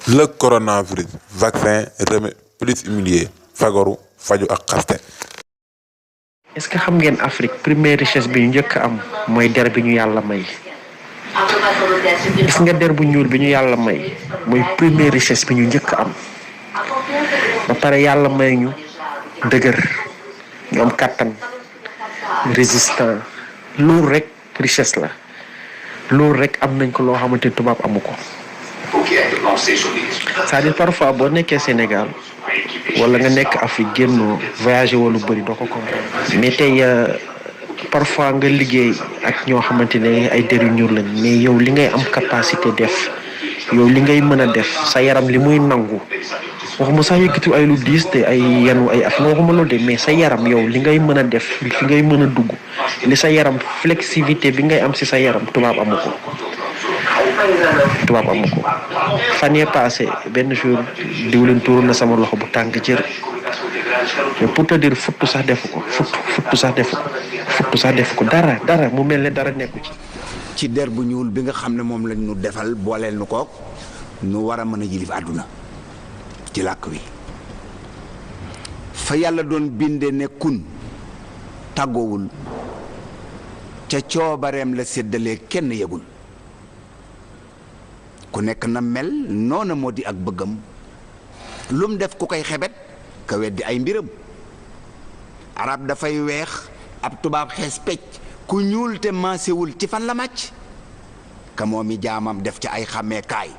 Le coronavirus vaccin remède plus humilié fagaru faju ak xaste. est-ce que xam ngeen Afrique première richesse bi ñu njëkk am mooy der bi ñu yàlla may gis nga der bu ñuul bi ñu yàlla may mooy première richesse bi ñu njëkk am ba pare yàlla may ñu dëgër ñu am kàttan résistant loolu rek richesse la loolu rek am nañ ko loo xamante ni tubaab amu ko c'est-à-dire parfois boo nekkee Sénégal wala nga nekk Afrique génnoo voyager wala bëri doo ko comprendre mais tey parfois nga liggéey ak ñoo xamante ne ay der yu ñuul lañ mais yow li ngay am capacité def yow li ngay mën a def sa yaram li muy nangu waxuma sax yëkkati ay lu diis te ay yanu ay at waxuma loolu de mais sa yaram yow li ngay mën a def fi ngay mën a dugg li sa yaram flexibilité bi ngay am si sa yaram tubaab amu ko fan yee passé benn jour diwlin tuuru na sama loxo bu tàng jër mais pour te dire futtu sax defu ko dara mu mel ne dara nekku ci der bu ñuul bi nga xam ne moom lañ ñu defal booleel nu kook nu war a mën a jilif àdduna ci làkk wi fa yàlla doon binde ne kun tàggoowul ca coobareem la séddalee kenn yegul ku nekk na mel noona moo di ak bëggam lum def ku koy xebet ka weddi ay mbiram arab dafay weex ab tubaab xees pecc ku ñuul te maasewul ci fan la màcc ka moom mi jaamam def ci ay xàmmeekaay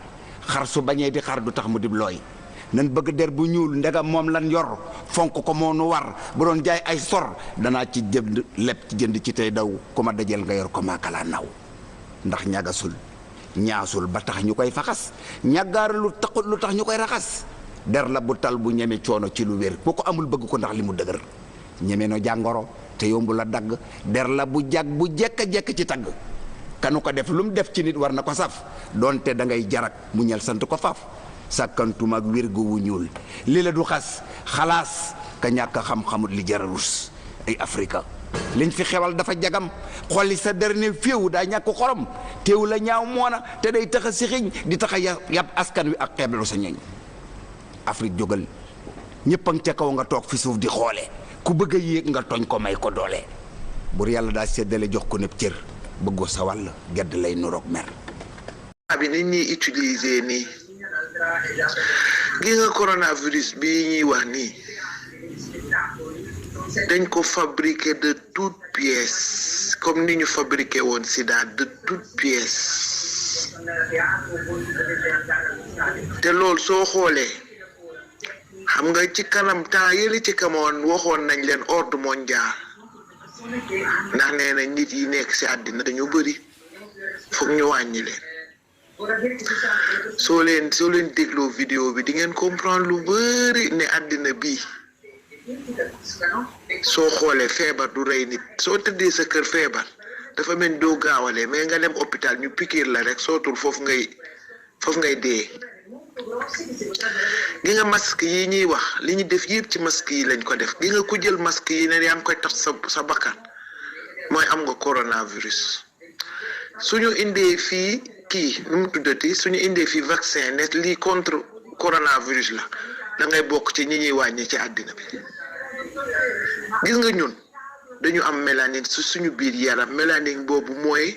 xar su bañee di xar du tax mu dib looy nan bëgg der bu ñuul ndegam moom lan yor fonk ko moo nu war bu doon jaay ay sor danaa ci jënd lépp ci jënd ci tey daw ku ma dajeel nga yor ko maakalaa naw ndax ñagasul ñaasul ba tax ñu koy faxas ñàggaar lu tax ñu koy raxas der la bu tal bu ñeme coono ci lu wér ku ko amul bëgg ko ndax li mu dëgër ñeme no jàngoro te yombu la dagg der la bu jag bu jekk-jekk ci tagg kanu ko def lu mu def ci nit war na ko saf doonte da ngay jarak mu ñel sant ko faaf sàkkantum ak wér gu wu ñuul li la du xas xalaas ka ñàkk xam-xamut li jara rus ay Afrika liñ fi xewal dafa jagam xolli sa dernier féewu daa ñàkk xorom teewu la ñaaw moona te day tax a sixiñ di tax a yab askan wi ak xeeblu sa ñoñ Afrique jógal ñëpp a ngi ca kaw nga toog fi suuf di xoole ku bëgg a yéeg nga tooñ ko may ko doole bur yàlla daa séddale jox ko népp cër bëggoo sa wàll gedd lay nuroog mer bi nit ñi utiliser nii gi nga coronavirus bi ñuy wax nii dañ ko fabriquer de toutes pièces comme ni ñu fabriquer woon sida de toutes pièces te loolu soo xoolee xam nga ci kanam temps yële ci kamoon waxoon nañ leen ordre mondial ndax nee na nit yi nekk ci àddina dañu bëri foog ñu wàññi leen soo leen dégloo vidéo bi di ngeen comprendre lu bëri ne àddina bii soo xoolee feebar du rey nit soo tëddee sa kër feebar dafa mel doo gaawale mais nga dem hôpital ñu pikiir la rek sootul foofu ngay dee gi nga masque yi ñuy wax li ñu def yëpp ci masque yi lañ ko def gi nga ku jël masque yi ne yaa ngi koy tax sa bakkan mooy am nga coronavirus suñu indee fii kii nu mu tuddati suñu indee fii vaccin ne lii contre coronavirus la da ngay bokk ci ñi ñuy wàññi ci àddina bi gis nga ñun dañu am mélanine suñu biir yaram mélanine boobu mooy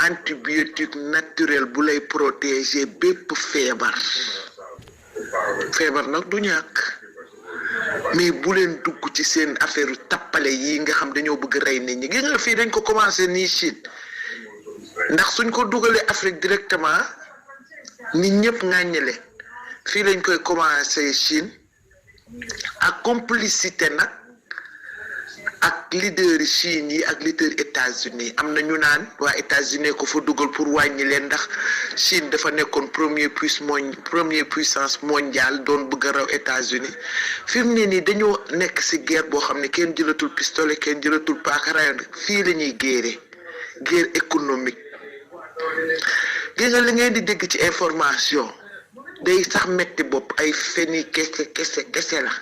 antibiotique naturel bu lay protéger bépp feebar nag du ñàkk mais bu leen dugg ci seen affaire tappale yi nga xam dañoo bëgg rey nit ñi gis nga fii dañ ko commencé nii Chine ndax suñ ko dugalee Afrique directement nit ñëpp ŋàññi leen fii lañ koy commencé Chine ak complicité nag ak leader Chine yi ak leader États-Unis am na ñu naan waa États-Unis ko fa dugal pour wàññi leen ndax Chine dafa nekkoon première puissance mondiale doon bëgg a raw États-Unis fi mu ne nii dañoo nekk ci guerre boo xam ne kenn jëlatul pistolet kenn jëlatul paaka rayon fii la ñuy guerre économique gis nga li ngeen di dégg ci information day sax metti bopp ay feni kese la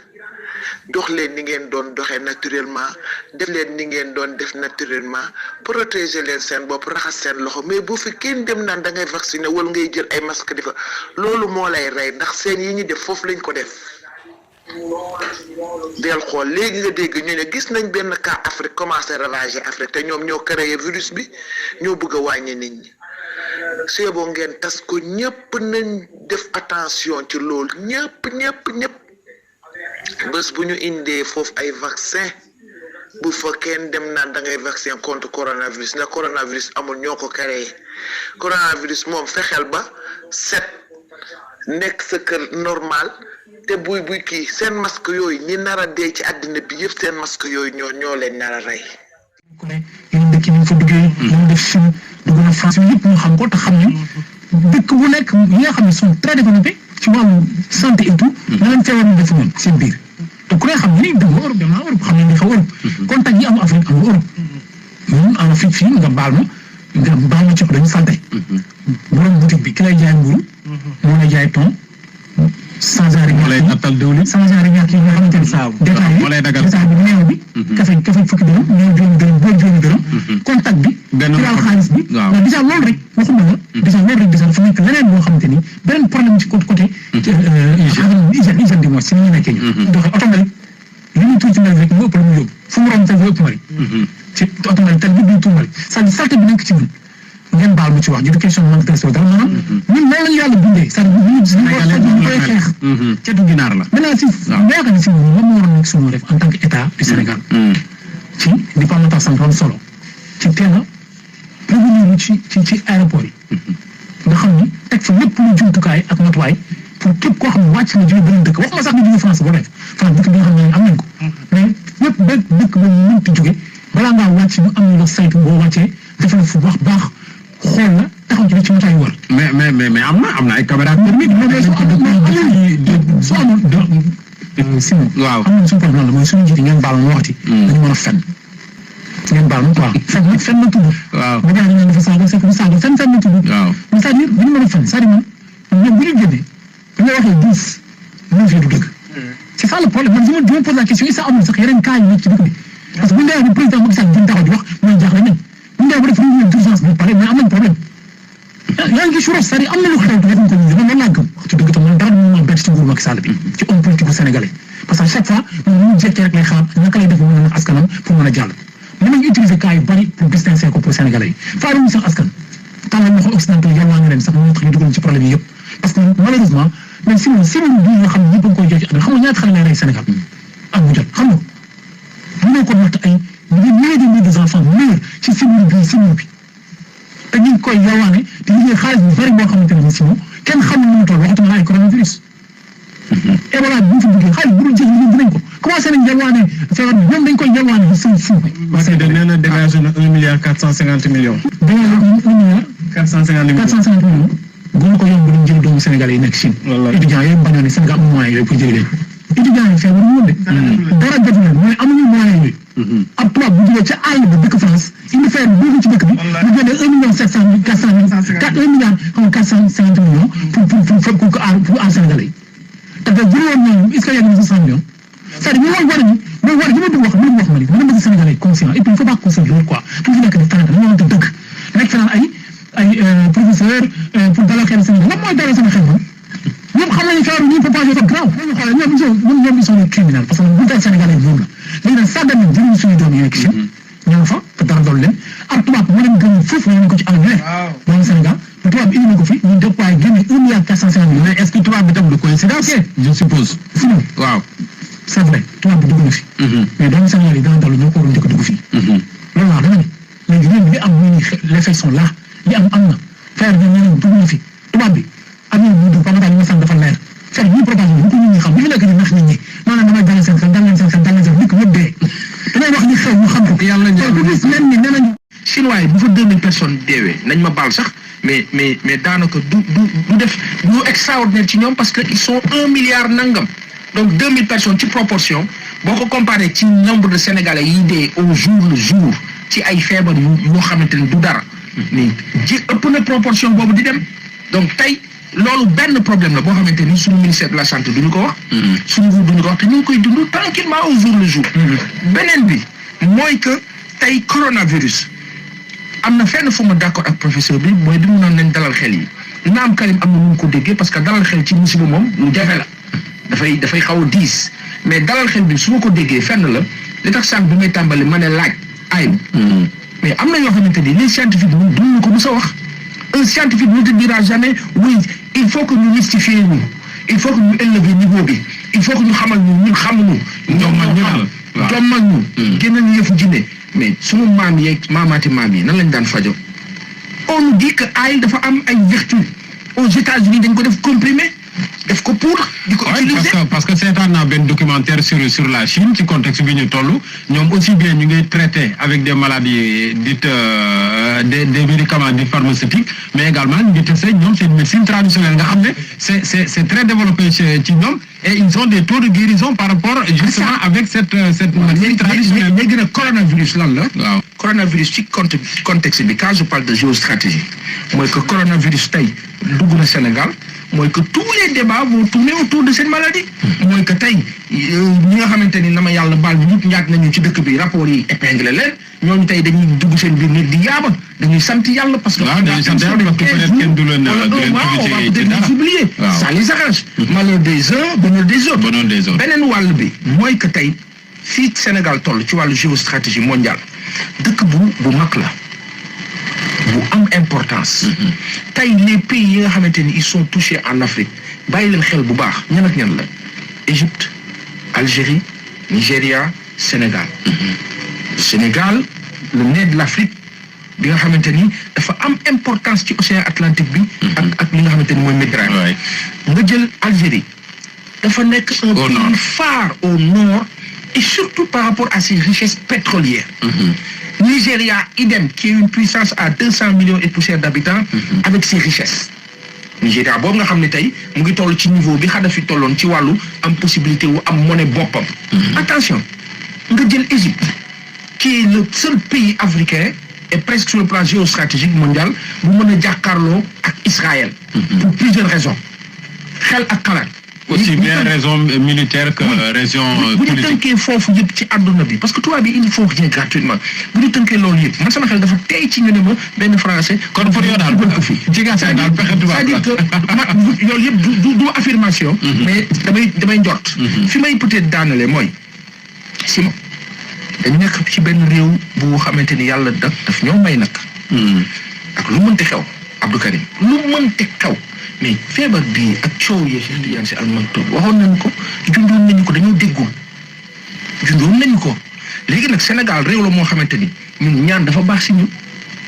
dox leen ni ngeen doon doxee naturellement def leen ni ngeen doon def naturellement protéger leen seen bopp raxas seen loxo mais bu fi kenn dem naan da ngay vacciner wala ngay jël ay masque di fa loolu moo lay rey ndax seen yi ñu def foofu lañ ko def del xool léegi nga dégg ñu ne gis nañ benn cas Afrique commencé ravager Afrique te ñoom ñoo créé virus bi ñoo bëgg a wàññi nit ñi seeboo ngeen tas ko ñëpp nañ def attention ci loolu ñëpp bés bu ñu indee foofu ay vaccin bu fa kenn dem naan da ngay vaccin contre coronavirus na coronavirus amul ñoo ko créé coronavirus moom fexeel ba set nekk sa kër normal te buy kii seen masque yooyu ñi nar a dee ci àddina bi yëpp seen masque yooyu ñoo leen nar a rey. ku ne yeneen dëkk yi ñu fa duggee ñu def Chine dugg na France yooyu yëpp ñu xam ko te xam ne dëkk bu nekk yi nga xam ne sont très développés ci wàllu santé et tout na leen feebar ñu def ñoom seen biir te ku ne xam ne ni dugg Europe dem naa Europe xam ne ni xaw Europe contact yi am Afrique am Europe ñun en Afrique fii nga baal ma ci ko dañu santé borom boutique bi ki lay jaay mburu moo lay jaay thon sans arrêt sans arrêt ñàkk yi nga xamante ne détail bi néew bi café fukki dërëm néew juróomi dërëm contact bi firal xaalis bi mais déjà loolu rek waxuma la déjà loolu rek déjà dafa nekk leneen boo xamante ni beneen problème ci côté hygiène di mooy si ni ñu nekkee ñu doxe automobile li ñu tuuti mel rek mu ëpp la mu yóbbu fu mu romb tel bi ëpp mari ci automobile tel bi du tuumali c'est-à-dire salté bi nekk ci ñun ngeen baal mu ci wax du question manque de respect dara maanaam ñun loolu lañu yàlla bindee c'est-à-dire ñu koy xeex ceetu ginaar la maintenant si yaakaar ni si moom lan moo waroon nekk suñu def en tant que état du Sénégal ci département santé am solo ci teel a prévenir ci aéroport yi nga xam ni teg fa lépp lu jumtukaay ak matuwaay pour képp koo xam ne wàcc na jóge beneen dëkk waxuma sax nga jóge France boo def France dëkk bi nga xam ne am nañ ko mais lépp benn dëkk ba mu mënti jóge balaa ngaa wàcc ñu am la saytu boo wàccee defal fu baax xool la taxaw ci li ci mataay war. mais am na ay caméra permis soo amul Simon waaw am na suñu problème la mooy suñu njiit yi ngeen baal ma waxati dañu mën a fen ngeen baal ma quoi fen na tudd waaw ba ñaari ñaan dafa saaga c'est que saaga fen na tudd waaw mais c'est-à-dire dañu mën a fen c'est-à-dire man ñoom bu ñu génnee bu ñu waxee 10 9 yi du dëgg c'est ça le problème man je me pose la question est-ce que amul sax yeneen cas yu nekk ci dëkk bi parce que bu ñu demee ba président Macky Sall duñ taxaw di wax mooy jaaxle nañ bu ñu demee ba def réunion d'urgence bi pare mais am nañ problème yaa ngi gis c'est-à-dire am na lu xew te defuñ ko ñu man laa gëm wax ci dëgg tam man dara mu ma bett ci nguuru Macky Sall bi ci homme politique sénégalais parce que à chaque fois ñun ñu jekkee rek lay xaar naka lay def mën a nax askanam pour mën a jàll mën nañu utiliser cas yu bari pour distancer ko pour sénégalais yi faaruñu sax askan tàllal loxo occidental yàlla nga leen sax moo tax ñu dugal ci problème yi yëpp parce que malheureusement même si bii nga xam ne ñëpp a ngi koy jox ci àdduna xam nga ñaata xale lay rey Sénégal ak mu jot xam nga mënoo ko natt ay milliers de enfants meurent ci sibiru bi te ñu ngi koy yawaane di liggéey xaalis bu bari boo xamante ne si moom kenn xamul nu mu toll waxatuma ay coronavirus Ebola bi bu fi duggee xaalis bu dul jël ñun dinañ ko commencé nañ yawaane feebar bi ñoom dañ koy yawaane di seen suuf parce que nee na dégagé na 1 milliard 450 millions. dégagé na 1 milliard 450 millions bu ñu ko yomb ñu jël doomu Sénégal yi nekk Chine étudiants yooyu bañoo ne Sénégal amul moyen yooyu pour jëli leen étudiants yi feebar ñu woon de dara def na mooy amuñu moyen yooyu ab tubaab bu jógee ca àll ba dëkk France indi feer bi ci dëkk bi mu génne 1 million 700 000 400 000 1 milliard 450 millions pour aar Sénégalais yi te de jël woon ñooñu est-ce que yàgg na 600 millions c'est-à-dire ñu war ñu ma dugg wax ma ni mën na Sénégalais yi conscient et puis il faut pas qu'on se leurre quoi fu ñu nekk di tànn dañu waxante dëgg nekk fi naan ay professeur pour dalal xel Sénégal lan mooy dalal sama xel man ñoom xam nañu feebar ñuy propagé ko grave nañu xoole ñoom ils sont des criminels parce que bu dal Sénégalais yi la léegi nag sàggan nañ jëriñ suñu doom yi nekk ci ñoo fa te dara dool leen ak tubaab moo leen gën foofu ñu ko ci anglais doomu Sénégal bu tubaab bi indi na ko fi ñu déployé génne 1 milliard 450 millions mais est-ce que tubaab bi tam de coïncidence je suppose sinon waaw c'est vrai tubaab bi dugg na fi mais doomu Sénégal yi dana dalu ñoo ko waroon njëkk dugg fii loolu wax dama ne léegi ñun li am ñu les faits sont là li am na faire bi ñeneen dugg na fi tubaab bi am na ñu dugg pamata li ma sant dafa leer faire ñuy propagé bu ko nit ñi xam bu fi nekk di nax nit ñi maanaam damay dalal seen xel dalal seen xel dalal seen nit ñëpp dee damay wax ni xew ñu xam ko yàlla ñu gis leen ni nee nañu chinois yi bu fa 2000 personnes deewee nañ ma baal sax mais daanaka du def lu extraordinaire ci ñoom parce que ils sont 1 milliard nangam donc 2000 personnes ci proportion boo ko comparé ci nombre de Sénégalais yi dee au jour le jour ci ay feebar yoo xamante ni du dara mais ji ëpp na proportion boobu di dem donc tey loolu benn problème la boo xamante ni suñu ministère de la santé duñu ko wax. suñu nguur duñu ko wax te ñu ngi koy dund tranquillement au jour le jour. beneen bi mooy que tey coronavirus am na fenn fu ma d'accord ak professeur bi mooy bi mu naan nañ dalal xel yi naam Karim am na nu mu ko déggee parce que dalal xel ci musiba moom lu jafe la dafay xaw a diis mais dalal xel bi su ma ko déggee fenn la li tax sànq bi may tàmbali ma ne laaj ay mais am na yoo xamante ni les scientifiques ñun duñu ko mës a wax. Un scientifique ne te dira jamais oui il faut que ñu mystifier ñu il faut que ñu élever niveau bi il faut que ñu xamal ñu ñun xamuñu. jommal ñu génnal ñu yëfu jinne mais sunu maam yeeg maamaati maam yi nan lañ daan fajo on nous dit que ail dafa am ay vertu aux États-Unis dañ ko def comprimé def ko poudre di ko utiliser parce que seetaan naa benn documentaire sur la Chine ci contexte bi ñu toll ñoom aussi bien ñu ngi traité avec des maladies dites des médicaments dits pharmaceutiques mais également ñu ngi testé ñoom c'est une médecine traditionnelle nga xam ne c'est très développé ci ñoom et ils ont des taux de guérison par rapport justement avec cette médecine traditionnelle. léegi nag coronavirus lan la. waaw coronavirus ci contexte bi quand je parle de géostratégie mooy que coronavirus tey dugg na Sénégal mooy que tous les débats vont tourner autour de cette maladie. mooy que tey ñi nga xamante ni na ma yàlla baal ñëpp ñaat nañu ci dëkk bi rapport yi épinglé leen ñooñu tey dañuy dugg seen biir nit di yaaba dañuy sant yàlla parce que. waaw dañuy sant yàlla parce que peut-être kenn du leen oublier ça les arrange. malheur des uns bonheur des autres. beneen wàll bi mooy que tey fii Sénégal toll ci wàllu géostratégie mondiale dëkk bu mag la. bu am importance. tey les pays yi nga xamante ni ils sont touchés en Afrique bàyyi leen xel bu baax ñan ak ñan la Égypte Algérie Nigéria Sénégal. Sénégal le nez de l'Afrique bi nga xamante ni dafa am importance ci océan Atlantique bi. ak li nga xamante ni mooy Méditerranée. nga jël Algérie dafa nekk un pays phare au nord et surtout par rapport à ses richesses pétrolières. Nigeria, idem, qui est une puissance à 200 millions et poussière d'habitants, avec ses richesses. Nigeria, boobu nga xam ne tey mu ngi toll ci niveau bi Kadhafi tolloon ci wàllu am possibilité wu am monnaie boppam. Attention nga jël Égypte qui est le seul pays africain et presque sur le plan géostratégique mondial bu mën a jàkkaarloo ak Israël. pour plusieurs raisons xel ak xalaat. aussi bien raison militaire que raison politique. bu ñu tënkee foofu yëpp ci àdduna bi parce que tubaab bi il faut rien gratuitement bu ñu tënkee loolu yëpp man sama xel dafa tey ci ñu ne ma benn français. kon pour yow daal ko fi. jigéen daal pexe tubaab c'est-à-dire que loolu yëpp du affirmation. mais damay njort. fi may peut-être daanale mooy si dañ nekk ci benn réew bu xamante ni yàlla daf ñoo may nag. ak lu mënti xew Abdou Karim lu mënti xew. mais feebar bii ak coow yi Cheikh Tidiane Sy Al Maktoum waxoon nañu ko jundoon nañu ko dañoo déggoo jundoon nañu ko léegi nag Sénégal réew la moo xamante ni ñun ñaan dafa baax si ñun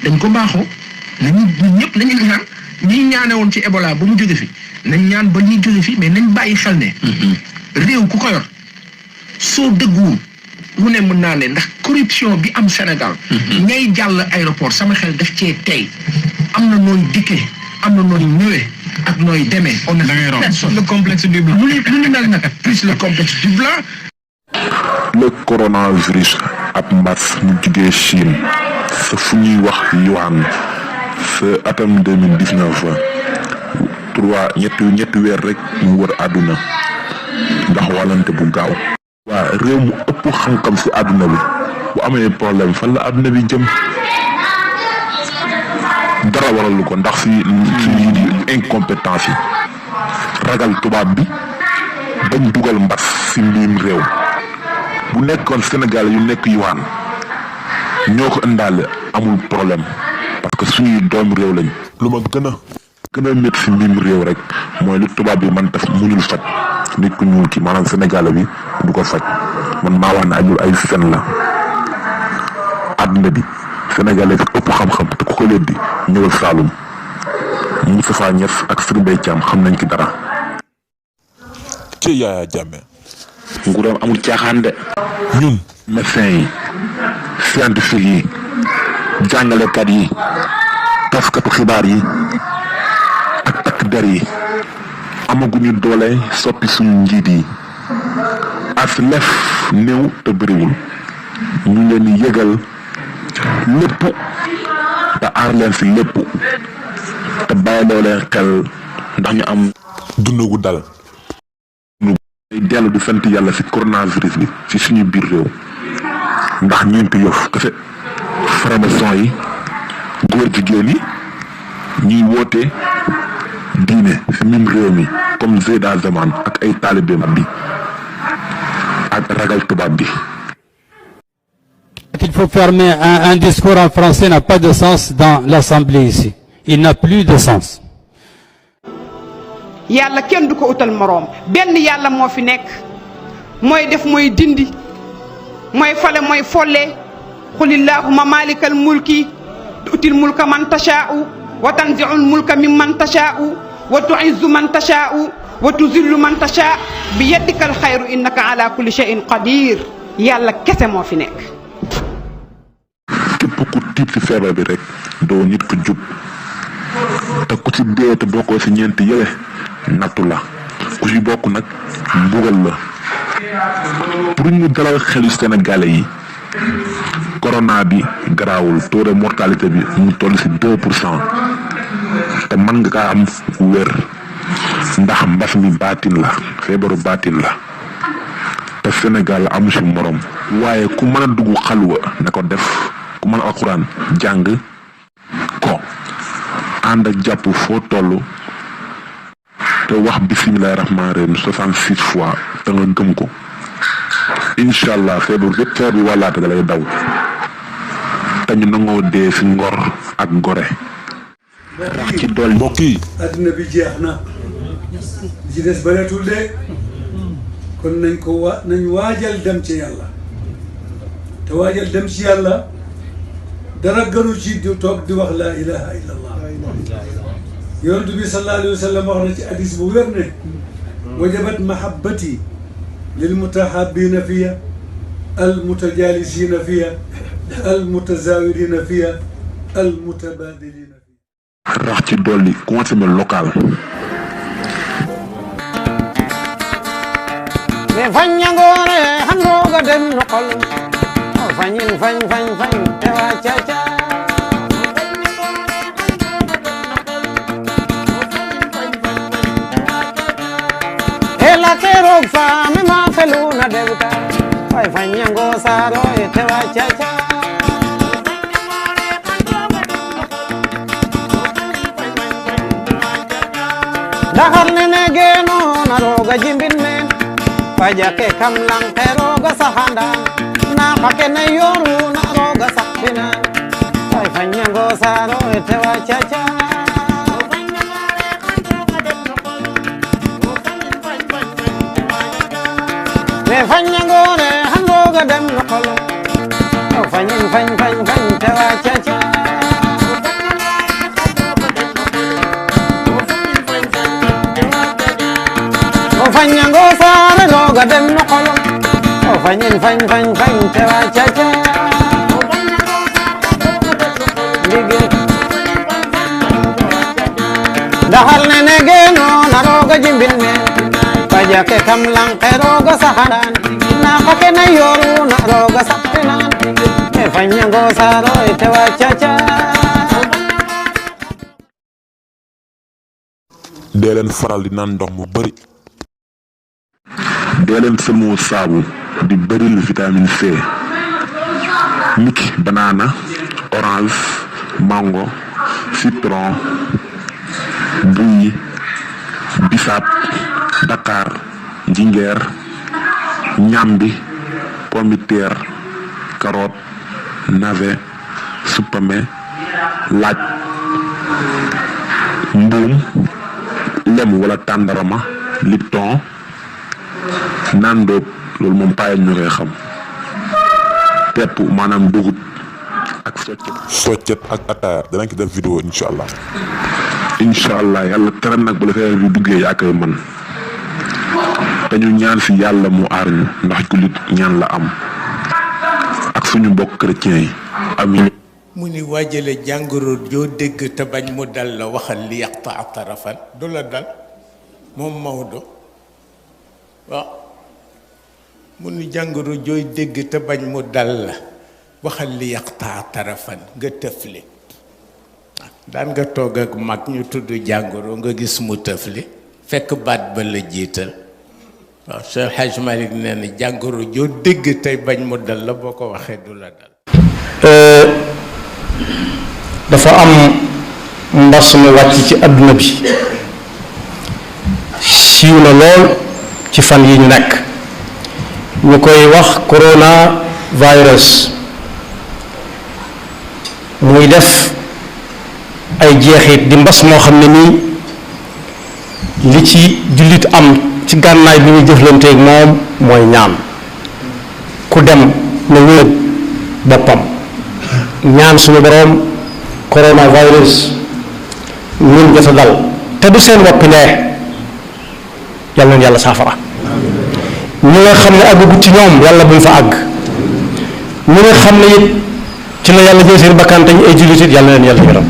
dañ ko baaxoo nañu ñun ñëpp nañu ñaan ñi ñaane woon ci Ebola ba mu jóge fi nañ ñaan ba ñuy jóge fi mais nañ bàyyi xel ne réew ku ko yor soo dëgguwul lu ne mën naa ne ndax corruption bi am Sénégal ñay jàll aéroport sama xel daf cee tey am na nooy dikkee am na nooy ñëwee ak nooy demee on a personne le complexe du blanc lu ñu mel nag plus le complexe du blanc. le coronavirus ab mbas mu jugee Chine sa fu ñuy wax Wuhan sa atam 2019 ñetti weer rek mu wër àdduna ndax wàllante bu gaaw. waa réew mu ëpp xam-xam ci àdduna bi bu amee problème fan la àdduna bi jëm dara waralu ko ndax ci incompétence yi ragal tubaab bi bañ dugal mbas ci mbiim réew bu nekkoon Sénégal yu nekk Wuhan ñoo ko indaale amul problème parce que suñuy doom réew lañ. lu ma gën a métti ci mbiim réew rek mooy lu tubaab bi man daf mënul faj nit ku ñuul ki maanaam Sénégal bi du ko faj man maa wax ne ay fen la àdduna bi Sénégalais ëpp xam-xam te ku ko leen di ñëwal Saloum Moustapha Niasse ak Serigne Mbaye Thiam xam nañ ki dara. ci Yaya Jammeh. nguuram amul caaxaan de. ñun médecins yi scientifiques yi jàngalekat yi taskatu xibaar yi ak takk der yi amaguñu doole soppi suñu njiit yi as lef néew te bëriwul ñu leen di yëgal lépp te aar leen si lépp te bàyyiloo leen xel ndax ñu am dund gu dal day dellu di sant yàlla ci coronavirus bi ci suñu biir réew ndax ñeenti yëf kese franc-maçon yi góor jigéen yi ñuy woote diine ci mim réew mi comme Zeyda Zaman ak ay taalibeem bi ak ragal tubaab bi. Il faut fermer un discours en français n'a pas de sens dans l'Assemblée ici. Il n'a plus de sens. yàlla kenn du ko utal moroom benn yàlla moo fi nekk mooy def mooy dindi mooy fale mooy folle qulillahumma malikal mulki tu'til mulka man tashaa'u wa tanzi'ul mulka mimman tashaa'u wa tu'izzu man tashaa'u wa tuzillu man tashaa' bi yadikal xayru innaka ala kulli shay'in qadir yàlla kese moo fi nekk. képp ku tiit ci feebar bi rek doo nit ku jub te ku ci dee te bokkoo ci ñeenti yële nattu la ku ci bokk nag mbugal la pour ñu dalal xelu Sénégalais yi corona bi garaawul taux de mortalité bi mu toll ci 2% te mën nga kaa am wér ndax mbas mi baatin la feebaru baatin la te Sénégal amu ci morom waaye ku mën a dugg xalwa na ko def ku mën a alxuraan jàng ko ànd ak jàpp foo toll te wax bisimilah rahmaani rahim 66 fois te nga gëm ko incha allah feebar bi wàllaate da lay daw te ñu nangoo dee ci ngor ak gore. ci dool mbokk yi. adduna bi jeex na ci des bëreetul de kon nañ waajal dem ci yàlla te waajal dem ci yàlla dara gënu ci di toog di wax laa ilaha illa allah yonent bi sallallahu alayhi wa sallam wax na ci hadis bu wér ne wajabat mahabbati lil mutahabbina fiya al mutajalisina fiya al mutazawirina fiya al mutabadilina fiya. rax ci dolli consommé local. mais fañ ñangoore xam rooga dem no xol fañin fañ te waa caca la ke roog faame ma feluna dewta way fañ ñango saaro te waa caca daxar nene geeno na rooga jimbin men faja ke kam lang ke rooga saxandan naaxa ke na yooru na rooga saxbinan way fañ ñango saaro te waa caca me fañ ñangoore han rooga dem no xolo o fañin fañ te waa caca o fañ ñango saare rooga dem no xolo o fañin fañ te waa caca ndige daxal nene geeno na rooga jimbin me faja ke kam lang ke rooga saxandan naaxa ke na yooru na rooga saxtinan me fañ ñango saaro te waa caca dee leen faral di naan ndox mu bari. dee leen sëlmoo saabu di bëril vitamine C niki banana orange mango citron buy bisaab Dakar jinjeer ñambi pomiteer carotte navet supame laaj mbuum lem wala tàndarama lipton naan dóob loolu moom paayam ñu koy xam pepp maanaam dugub ak soccet ak ataaya danañ ko def vidéo incha allah yàlla tere nag bu la feebar bi duggee yaa koy man te ñu ñaan ci yàlla mu aar ñu ndax jullit ñaan la am ak suñu mbokk chrétien yi amiin. mu ni waajale jàngoro joo dégg te bañ mu dal la waxal li yaqta tarafan du la dal moom Maodo waaw mu ni jàngoro jooy dégg te bañ mu dal la waxal li yaqta tarafan nga tëfli daan nga toog ak mag ñu tudd jàngoro nga gis mu tëfli fekk baat ba la jiital waaw Cheikh Hadj Malick nee na jàngoro joo dégg tey bañ mu dal la boo ko waxee du la dal. dafa am mbas mu wàcc ci àdduna bi siiw na lool ci fan yi ñu nekk ñu koy wax corona virus muy def ay jeexit di mbas moo xam ne nii li ci jullit am ci gànnaay bi ñu jëflanteeg moom mooy ñaan ku dem na wéet boppam ñaan suñu boroom coronavirus ñun jot a dal te du seen woppi nee yàlla na yàlla saafara ñi nga xam ne àggagut ci ñoom yàlla buñ fa àgg ñi nga xam ne it ci la yàlla jël seen bakkan te ñu ay jullit it yàlla na leen yàlla yërëm.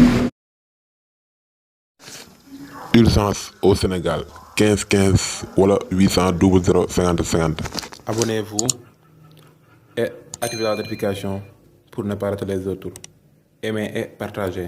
Urgence au Sénégal 15 15 wala 800 00 50 50. Abonnez-vous et activez la notification pour ne pas rater les autres. Aimez et partagez.